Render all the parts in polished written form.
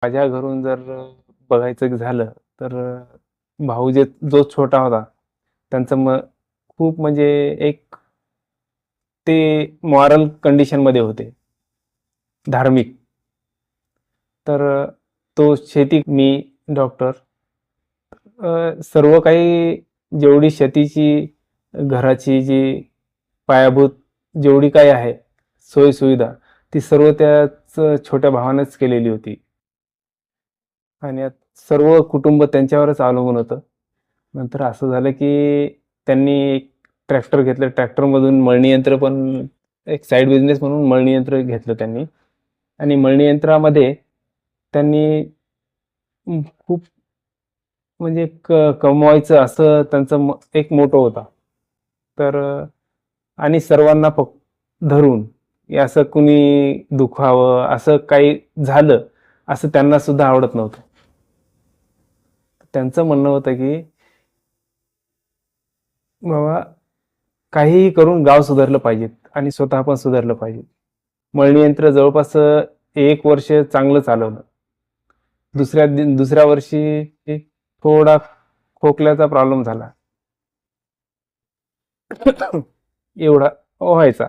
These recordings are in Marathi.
माझ्या घरून जर बघायचं झालं तर भाऊ जो छोटा होता त्यांचं खूप म्हणजे एक ते मॉरल कंडिशनमध्ये होते, धार्मिक. तर तो शेती, मी डॉक्टर. सर्व काही जेवढी शेतीची, घराची जी पायाभूत जेवढी काही आहे सोयीसुविधा, ती सर्व त्याच छोट्या भावानेच केलेली होती. आणि सर्व कुटुंब त्यांच्यावरच अवलंबून होतं. नंतर असं झालं की त्यांनी एक ट्रॅक्टर घेतलं. ट्रॅक्टरमधून मळणी यंत्र पण, एक साईड बिझनेस म्हणून मळणी यंत्र घेतलं त्यांनी. आणि मळणी यंत्रामध्ये त्यांनी खूप म्हणजे कमवायचं असं त्यांचं एक मोटो होता. तर आणि सर्वांना धरून असं कुणी दुखावं असं काही झालं असं त्यांना सुद्धा आवडत नव्हतं. त्यांचं म्हणणं होतं की बाबा काहीही करून गाव सुधारलं पाहिजे आणि स्वतः पण सुधारलं पाहिजे. मळणी यंत्र जवळपास 1 वर्ष चांगलं चालवलं. दुसऱ्या वर्षी थोडा खोकल्याचा प्रॉब्लेम झाला. एवढा व्हायचा.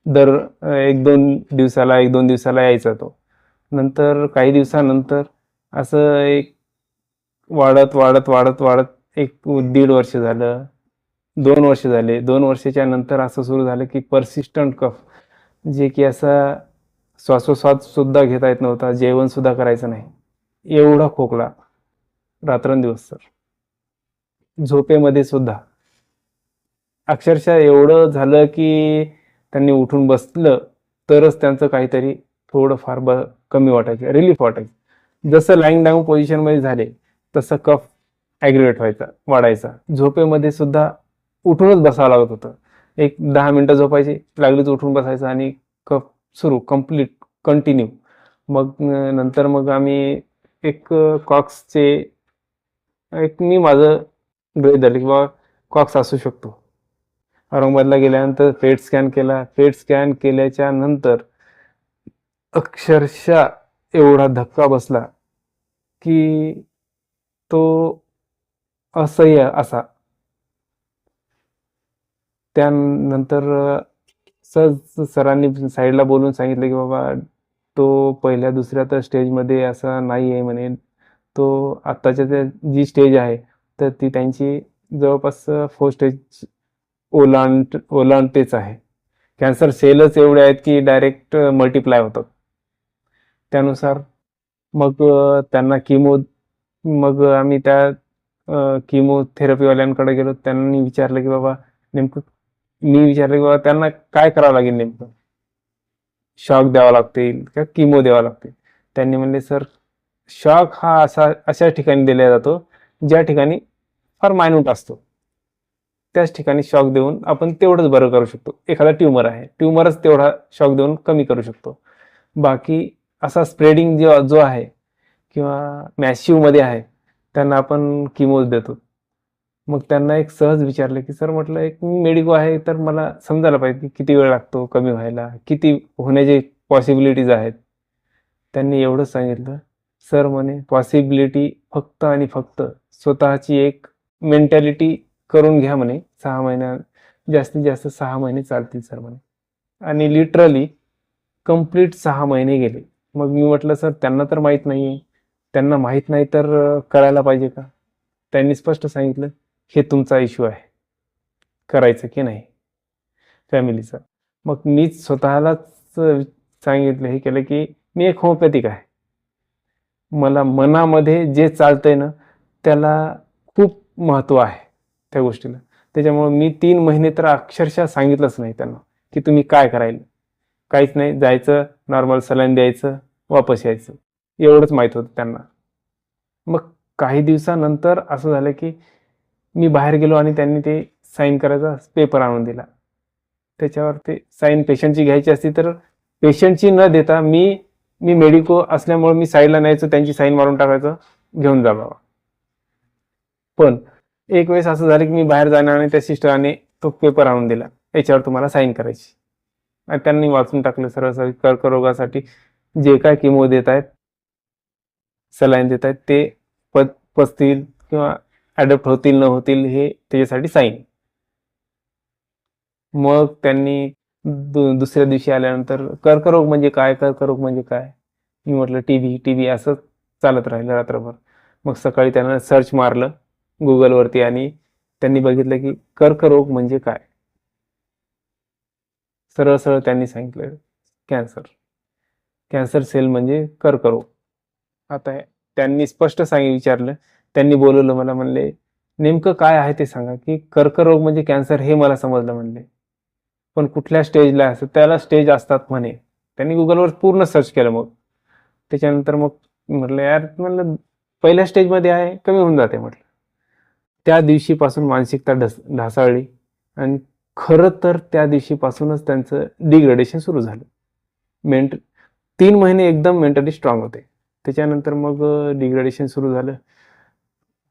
दर 1-2 दिवसाला यायचा तो. नंतर काही दिवसानंतर असं एक वाढत वाढत वाढत वाढत 1-1.5 वर्ष झालं, 2 वर्ष झाले. 2 वर्षाच्या नंतर असं सुरू झालं की परसिस्टंट कफ, जे की असा श्वासोश्वास सुद्धा घेता येत नव्हता, जेवण सुद्धा करायचं नाही, एवढा खोकला रात्रंदिवस सर. झोपेमध्ये सुद्धा अक्षरशः एवढं झालं की त्यांनी उठून बसलं तरच त्यांचं काहीतरी थोडंफार कमी वाटायचं, रिलीफ वाटायचं. जसं लाईंग डाऊन पोझिशनमध्ये झाले तसं कफ ॲग्रिवेट व्हायचा, वाढायचा. झोपेमध्ये सुद्धा उठूनच बसावं लागत होतं. 10 मिनिटं झोपायची, लागलीच उठून बसायचं आणि कफ सुरू, कंप्लीट, कंटिन्यू. मग नंतर मग आम्ही एक कॉक्सचे मी माझं गृहीत धरलं की बाबा कॉक्स असू शकतो. औरंगाबादला गेल्यानंतर पेट स्कॅन केला. पेट स्कॅन केल्याच्या नंतर अक्षरशः एवढा धक्का बसला की तो असह्य असा. त्यानंतर सहज सरांनी साईडला बोलून सांगितलं की बाबा तो पहिल्या दुसऱ्या तर स्टेजमध्ये असा नाही आहे म्हणे. तो आत्ताच्या जी स्टेज आहे तर ती त्यांची जवळपास 4 स्टेज ओलांडतेच आहे. कॅन्सर सेलच एवढे आहेत की डायरेक्ट मल्टिप्लाय होतात. त्यानुसार मग त्यांना मग आम्ही त्या किमोथेरपीवाल्यांकडे गेलो. त्यांनी विचारलं की बाबा नेमकं, मी विचारलं की बाबा त्यांना काय करावं लागेल, नेमकं शॉक द्यावा लागतील का किमो द्यावा लागतील. त्यांनी म्हणले सर शॉक हा अशा ठिकाणी दिला जातो ज्या ठिकाणी फार मायन्यूट असतो, त्याच ठिकाणी शॉक देऊन आपण तेवढंच बरं करू शकतो. एखादा ट्यूमर आहे, ट्यूमरच तेवढा शॉक देऊन कमी करू शकतो. बाकी असा स्प्रेडिंग जो आहे किंवा मॅसिव्हमध्ये आहे त्यांना आपण किमोज देतो. मग त्यांना एक सहज विचारलं की सर, म्हटलं एक मेडिको आहे तर मला समजायला पाहिजे की किती वेळ लागतो कमी व्हायला, किती होण्याचे पॉसिबिलिटीज आहेत. त्यांनी एवढंच सांगितलं, सर म्हणे पॉसिबिलिटी फक्त आणि फक्त स्वतःची एक मेंटॅलिटी करून घ्या म्हणे. 6 महिन्या, जास्तीत जास्त 6 महिने चालतील सर म्हणे. आणि लिटरली कंप्लीट 6 महिने गेले. मग मी म्हटलं सर त्यांना तर माहीत नाही आहे, त्यांना माहीत नाही तर करायला पाहिजे का. त्यांनी स्पष्ट सांगितलं हे तुमचा इश्यू आहे, करायचं की नाही फॅमिलीचा. मग मीच स्वतःलाच सांगितलं, हे केलं की मी एक होमिओपॅथिक आहे. मला मनामध्ये जे चालतंय ना त्याला खूप महत्त्व आहे त्या गोष्टीला. त्याच्यामुळे मी 3 महिने तर अक्षरशः सांगितलंच नाही त्यांना की तुम्ही काय करायला. काहीच नाही, जायचं, नॉर्मल सलाईन द्यायचं, वापस यायचं, एवढंच माहीत होतं त्यांना. मग काही दिवसानंतर असं झालं की मी बाहेर गेलो आणि त्यांनी ते साईन करायचा पेपर आणून दिला. त्याच्यावर ते साईन पेशंटची घ्यायची असती तर पेशंटची न देता मी मेडिको असल्यामुळे मी साईडला न्यायचो, त्यांची साईन मारून टाकायचं, घेऊन जा बाबा. पण एक वेळेस असं झालं की मी बाहेर जाणार आणि त्या सिस्टरने तो पेपर आणून दिला, याच्यावर तुम्हाला साईन करायची. आणि त्यांनी वाचून टाकलं सरळ कर्करोगासाठी जे काय किमो देत आहेत सलाईन देत आहेत ते पचतील किंवा ॲडप्ट होतील न होतील हे त्याच्यासाठी साईन. मग त्यांनी दुसऱ्या दिवशी आल्यानंतर कर्करोग म्हणजे काय, कर्करोग म्हणजे काय, मी म्हटलं टीबी असं चालत राहिलं रात्रभर. मग सकाळी त्यांना सर्च मारलं गुगलवरती आणि त्यांनी बघितलं की कर्करोग म्हणजे काय. सरळ सरळ त्यांनी सांगितलं कॅन्सर सेल म्हणजे कर्करोग. आता त्यांनी स्पष्ट विचारलं, त्यांनी बोलवलं मला, म्हणले नेमकं काय आहे ते सांगा. की कर्करोग म्हणजे कॅन्सर हे मला समजलं म्हणले, पण कुठल्या स्टेजला असतं, त्याला स्टेज असतात म्हणे. त्यांनी गुगलवर पूर्ण सर्च केलं. मग त्याच्यानंतर मग म्हटलं यार, म्हणलं पहिल्या स्टेजमध्ये आहे, कमी होऊन जाते म्हटलं. त्या दिवशीपासून मानसिकता ढासळली आणि खरं तर त्या दिवशीपासूनच त्यांचं डिग्रेडेशन सुरू झालं. 3 महिने एकदम मेंटली स्ट्रॉंग होते. त्याच्यानंतर मग डिग्रेडेशन सुरू झालं.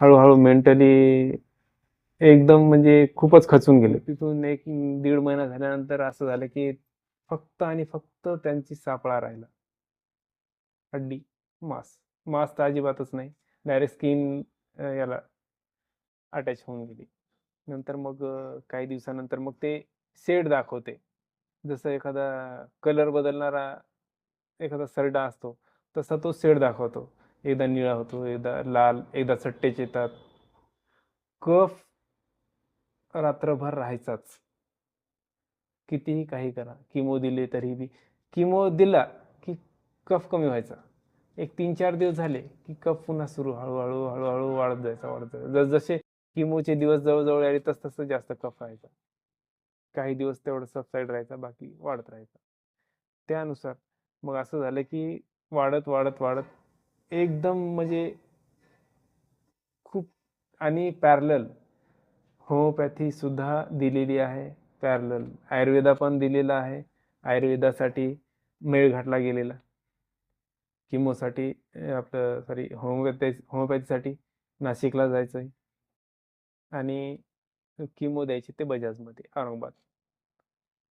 हळूहळू मेंटली एकदम म्हणजे खूपच खचून गेले. तिथून 1-1.5 महिना झाल्यानंतर असं झालं की फक्त आणि फक्त त्यांची सापळा राहिला. हड्डी, मांस तर अजिबातच नाही. डायरेक्ट स्किन याला अटॅच होऊन गेली. नंतर मग काही दिवसानंतर मग ते शेड दाखवते. जसं एखादा कलर बदलणारा एखादा सरडा असतो, तसा तो शेड दाखवतो. एकदा निळा होतो, एकदा लाल, एकदा चट्टेच येतात. कफ रात्रभर राहायचाच. कितीही काही करा, किमो दिले तरी बी, किमो दिला की कफ कमी व्हायचा. एक 3-4 दिवस झाले की कफ पुन्हा सुरू, हळूहळू हळूहळू वाढत जायचा. जसजसे किमोचे दिवस जवळजवळ आले तसं जास्त कफ व्हायचा. काही दिवस तेवढं सबसाईड राहायचा, बाकी वाढत राहायचा. त्यानुसार मग असं झालं की वाढत वाढत वाढत एकदम म्हणजे खूप. आणि पॅरलल होमिओपॅथी सुद्धा दिलेली आहे, पॅरलल आयुर्वेदा पण दिलेला आहे. आयुर्वेदासाठी मेळघाटला गेलेला, किमोसाठी आपलं सॉरी होमिओपॅथीसाठी नाशिकला जायचं आहे आणि किमो द्यायची ते बजाजमध्ये औरंगाबाद.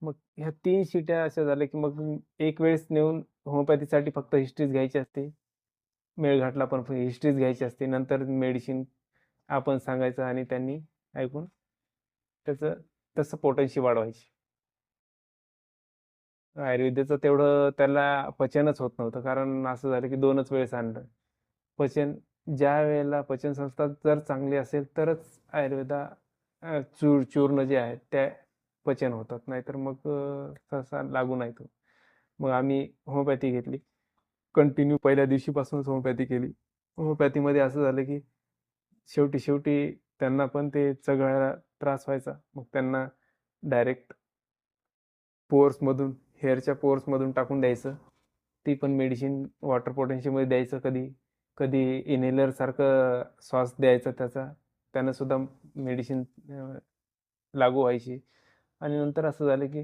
मग ह्या 3 शिट्या अशा झाल्या की मग एक वेळेस नेऊन होमिओपॅथीसाठी फक्त हिस्ट्रीज घ्यायची असते, मेळघाटला पण हिस्ट्रीज घ्यायची असते. नंतर मेडिसिन आपण सांगायचं आणि त्यांनी ऐकून त्याचं तसं पोटेन्शी वाढवायची. आयुर्वेदाचं तेवढं त्याला पचनच होत नव्हतं, कारण असं झालं की 2च वेळेस आणलं. पचन ज्या वेळेला पचनसंस्था जर चांगली असेल तरच आयुर्वेदा चूर्ण जे आहेत त्या पचन होतात, नाहीतर मग सहसा लागू नाही तो. मग आम्ही होमिओपॅथी घेतली, कंटिन्यू पहिल्या दिवशीपासूनच होमिओपॅथी केली. होमिओपॅथीमध्ये असं झालं की शेवटी त्यांना पण ते चघळायला त्रास व्हायचा. मग त्यांना डायरेक्ट पोर्समधून, हेअरच्या पोर्समधून टाकून द्यायचं. ती पण मेडिसिन वॉटर पोटेन्शियलमध्ये द्यायचं. कधी इनहेलर सारखं श्वास द्यायचा त्याचा, त्यानं सुद्धा मेडिसिन लागू व्हायची. आणि नंतर असं झालं की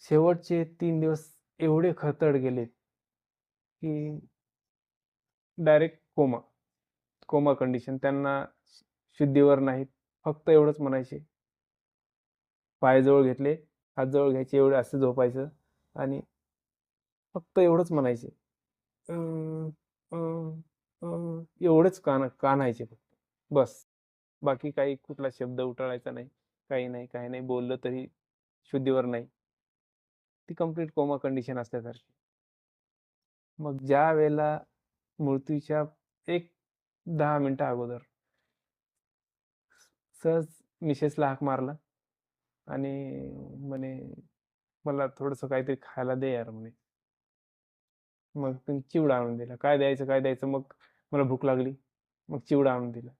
शेवटचे 3 दिवस एवढे खतड गेले की डायरेक्ट कोमा कंडिशन. त्यांना शुद्धीवर नाहीत, फक्त एवढंच म्हणायचे. पाय जवळ घेतले, हात जवळ घ्यायचे, एवढे असं झोपायचं आणि फक्त एवढंच म्हणायचे, एवढंच कानायचे फक्त, बस. बाकी काही कुठला शब्द उटाळायचा नाही, काही नाही बोललं तरी शुद्धीवर नाही. ती कंप्लीट कोमा कंडिशन असल्यासारखी. मग ज्या वेळेला मृत्यूच्या 10 मिनिटं अगोदर सहज मिसेसला हाक मारला आणि म्हणे मला थोडंसं काहीतरी खायला दे यार म्हणे. मग चिवडा आणून दिला. काय द्यायचं, मग मला भूक लागली, मग चिवडा आणून दिला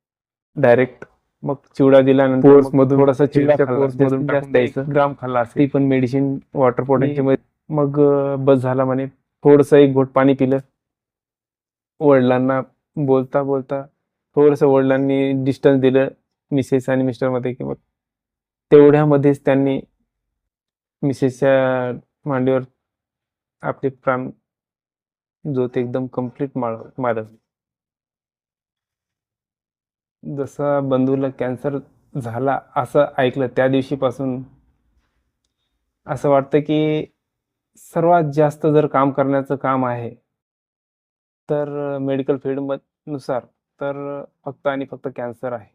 डायरेक्ट. मग चिवडा दिल्यानंतर थोडासा चिवडा कोर्समधून जास्त द्यायचं, ग्राम खाल्ला असेल. ती पण मेडिसिन वॉटर पोटेन्शियलमध्ये. मग बस झाला म्हणे. थोडंसं 1 घोट पाणी पिलं. वडिलांना बोलता बोलता थोडंसं वडिलांनी डिस्टन्स दिलं मिसेस आणि मिस्टरमध्ये, की मग तेवढ्यामध्येच त्यांनी मिसेसच्या मांडीवर आपले प्राण ज्योत एकदम कंप्लीट माळवली. जसा बंधूला कॅन्सर झाला असं ऐकलं त्या दिवशीपासून असं वाटतं की सर्वात जास्त जर काम करण्याचं काम आहे तर मेडिकल फील्डनुसार तर फक्त आणि फक्त कॅन्सर आहे.